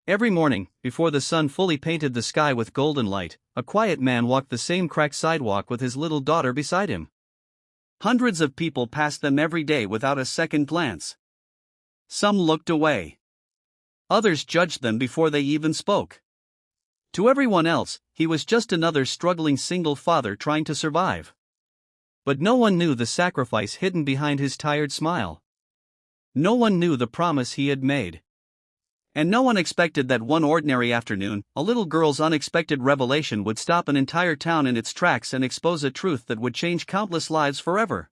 Every morning, before the sun fully painted the sky with golden light, a quiet man walked the same cracked sidewalk with his little daughter beside him. Hundreds of people passed them every day without a second glance. Some looked away. Others judged them before they even spoke. To everyone else, he was just another struggling single father trying to survive. But no one knew the sacrifice hidden behind his tired smile. No one knew the promise he had made. And no one expected that one ordinary afternoon, a little girl's unexpected revelation would stop an entire town in its tracks and expose a truth that would change countless lives forever.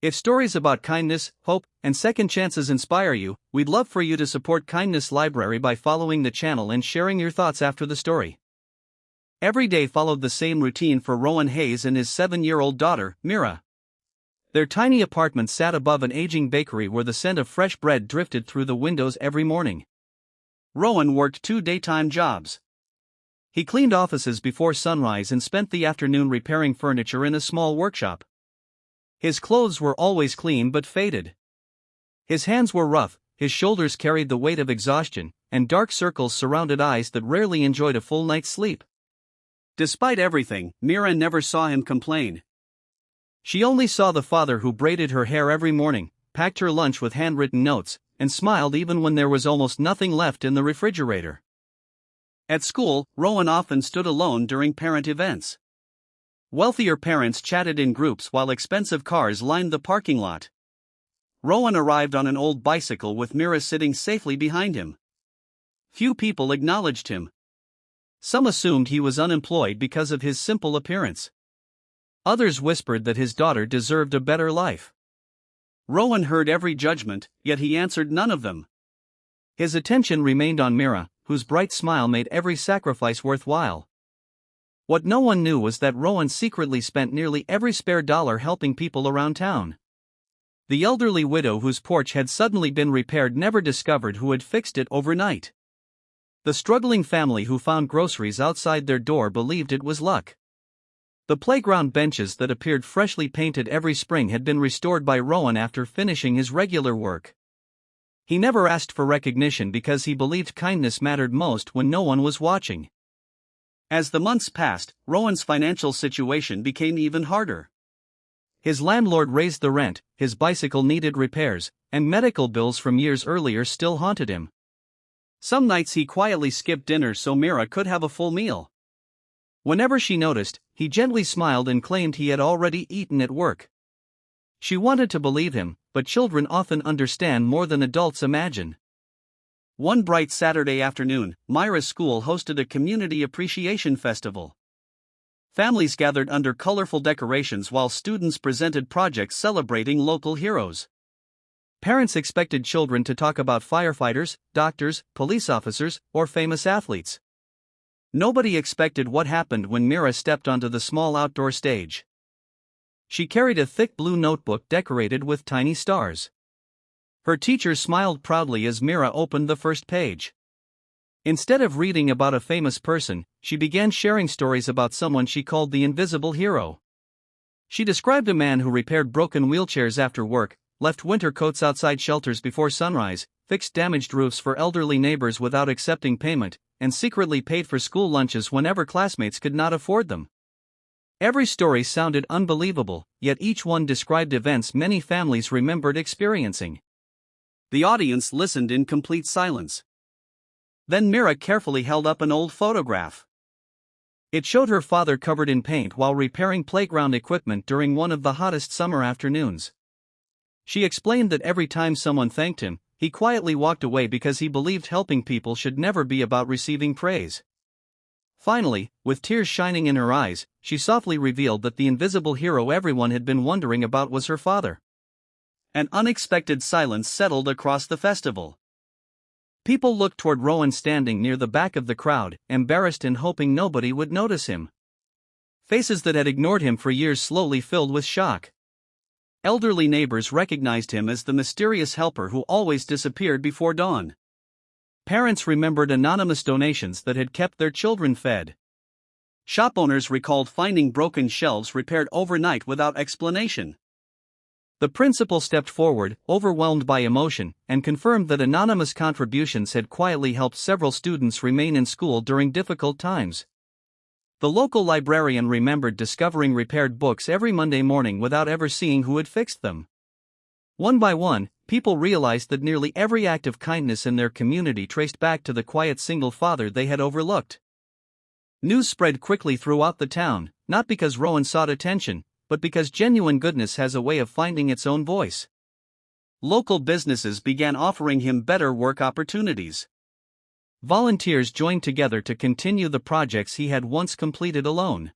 If stories about kindness, hope, and second chances inspire you, we'd love for you to support Kindness Library by following the channel and sharing your thoughts after the story. Every day followed the same routine for Rowan Hayes and his 7-year-old daughter, Mira. Their tiny apartment sat above an aging bakery where the scent of fresh bread drifted through the windows every morning. Rowan worked 2 daytime jobs. He cleaned offices before sunrise and spent the afternoon repairing furniture in a small workshop. His clothes were always clean but faded. His hands were rough, his shoulders carried the weight of exhaustion, and dark circles surrounded eyes that rarely enjoyed a full night's sleep. Despite everything, Mira never saw him complain. She only saw the father who braided her hair every morning, packed her lunch with handwritten notes, and smiled even when there was almost nothing left in the refrigerator. At school, Rowan often stood alone during parent events. Wealthier parents chatted in groups while expensive cars lined the parking lot. Rowan arrived on an old bicycle with Mira sitting safely behind him. Few people acknowledged him. Some assumed he was unemployed because of his simple appearance. Others whispered that his daughter deserved a better life. Rowan heard every judgment, yet he answered none of them. His attention remained on Mira, whose bright smile made every sacrifice worthwhile. What no one knew was that Rowan secretly spent nearly every spare dollar helping people around town. The elderly widow whose porch had suddenly been repaired never discovered who had fixed it overnight. The struggling family who found groceries outside their door believed it was luck. The playground benches that appeared freshly painted every spring had been restored by Rowan after finishing his regular work. He never asked for recognition because he believed kindness mattered most when no one was watching. As the months passed, Rowan's financial situation became even harder. His landlord raised the rent, his bicycle needed repairs, and medical bills from years earlier still haunted him. Some nights he quietly skipped dinner so Mira could have a full meal. Whenever she noticed, he gently smiled and claimed he had already eaten at work. She wanted to believe him, but children often understand more than adults imagine. One bright Saturday afternoon, Mira's school hosted a community appreciation festival. Families gathered under colorful decorations while students presented projects celebrating local heroes. Parents expected children to talk about firefighters, doctors, police officers, or famous athletes. Nobody expected what happened when Mira stepped onto the small outdoor stage. She carried a thick blue notebook decorated with tiny stars. Her teacher smiled proudly as Mira opened the first page. Instead of reading about a famous person, she began sharing stories about someone she called the invisible hero. She described a man who repaired broken wheelchairs after work, left winter coats outside shelters before sunrise, fixed damaged roofs for elderly neighbors without accepting payment, and secretly paid for school lunches whenever classmates could not afford them. Every story sounded unbelievable, yet each one described events many families remembered experiencing. The audience listened in complete silence. Then Mira carefully held up an old photograph. It showed her father covered in paint while repairing playground equipment during one of the hottest summer afternoons. She explained that every time someone thanked him, he quietly walked away because he believed helping people should never be about receiving praise. Finally, with tears shining in her eyes, she softly revealed that the invisible hero everyone had been wondering about was her father. An unexpected silence settled across the festival. People looked toward Rowan standing near the back of the crowd, embarrassed and hoping nobody would notice him. Faces that had ignored him for years slowly filled with shock. Elderly neighbors recognized him as the mysterious helper who always disappeared before dawn. Parents remembered anonymous donations that had kept their children fed. Shop owners recalled finding broken shelves repaired overnight without explanation. The principal stepped forward, overwhelmed by emotion, and confirmed that anonymous contributions had quietly helped several students remain in school during difficult times. The local librarian remembered discovering repaired books every Monday morning without ever seeing who had fixed them. One by one, people realized that nearly every act of kindness in their community traced back to the quiet single father they had overlooked. News spread quickly throughout the town, not because Rowan sought attention, but because genuine goodness has a way of finding its own voice. Local businesses began offering him better work opportunities. Volunteers joined together to continue the projects he had once completed alone.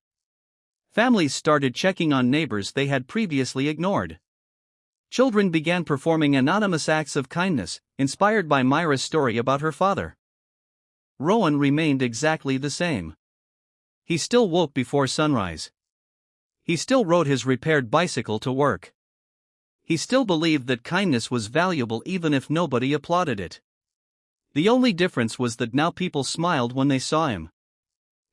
Families started checking on neighbors they had previously ignored. Children began performing anonymous acts of kindness, inspired by Myra's story about her father. Rowan remained exactly the same. He still woke before sunrise. He still rode his repaired bicycle to work. He still believed that kindness was valuable even if nobody applauded it. The only difference was that now people smiled when they saw him.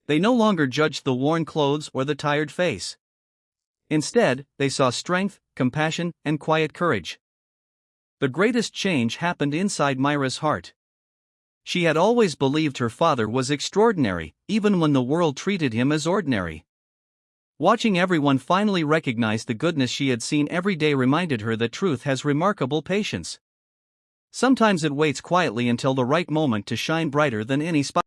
They no longer judged the worn clothes or the tired face. Instead, they saw strength, compassion, and quiet courage. The greatest change happened inside Myra's heart. She had always believed her father was extraordinary, even when the world treated him as ordinary. Watching everyone finally recognize the goodness she had seen every day reminded her that truth has remarkable patience. Sometimes it waits quietly until the right moment to shine brighter than any spotlight.